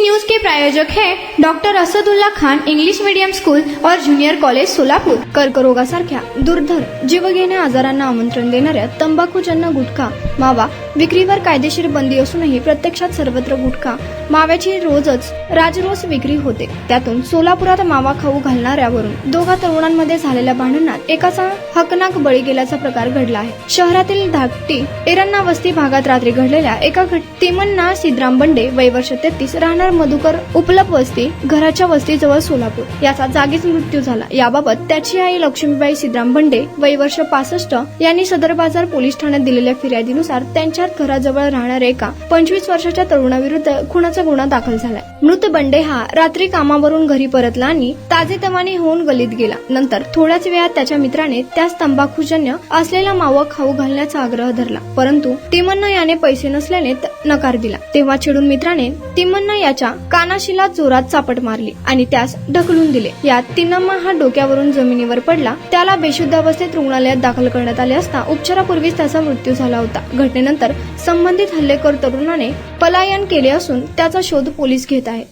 News के प्रायोजक हैं doctor Asadullah Khan English medium school और जूनियर कॉलेज सोलापूर। कर्करोगासारख्या दुर्धर जीवघेण्या आजारांना आमंत्रण देणाऱ्या तंबाखूजन्य गुटखा मावा विक्रीवर कायदेशीर बंदी असूनही प्रत्यक्षात सर्वत्र गुटखा माव्याची रोजच राजरोस विक्री होते। त्यातून सोलापुरात मावा खाऊ घालणाऱ्यावरून दोघा तरुणांमध्ये झालेल्या भांडणात एकाचा हकनाक बळी गेल्याचा प्रकार घडला आहे। शहरातील धाकटी एरन्ना वस्ती भागात रात्री घडलेल्या एका तिमन्ना सिद्धराम बंडे वय वर्ष 33 राहणार मधुकर उपलप वस्ती घराच्या वस्तीजवळ सोलापूर याचा जागीच मृत्यू झाला। याबाबत त्याची आई लक्ष्मीबाई सिद्धराम बंडे वय वर्ष 65 यांनी सदर बाजार पोलीस ठाण्यात दिलेल्या फिर्यादीनुसार त्यांच्या घराजवळ राहणाऱ्या एका 25 वर्षाच्या तरुणाविरुद्ध खुनाचा गुन्हा दाखल झालाय। मृत बंडे हा रात्री कामावरून घरी परतला आणि ताजेतवाने होऊन गल्लीत गेला। नंतर थोड्याच वेळात त्याच्या मित्राने त्यास तंबाखूजन्य असलेला मावा खाऊ घालण्याचा आग्रह धरला, परंतु तिमन्ना याने पैसे नसल्याने नकार दिला। तेव्हा चिडून मित्राने तिमन्ना याच्या कानाशीला जोरात चापट मारली आणि त्यास ढकलून दिले। यात तिमन्ना हा डोक्यावरून जमिनीवर पडला। त्याला बेशुद्ध अवस्थेत रुग्णालयात दाखल करण्यात आले असता उपचारापूर्वीच त्याचा मृत्यू झाला होता। घटनेनंतर संबंधित हल्लेखोर तरुणाने पलायन केले असून त्याचा शोध पोलीस घेत आहेत।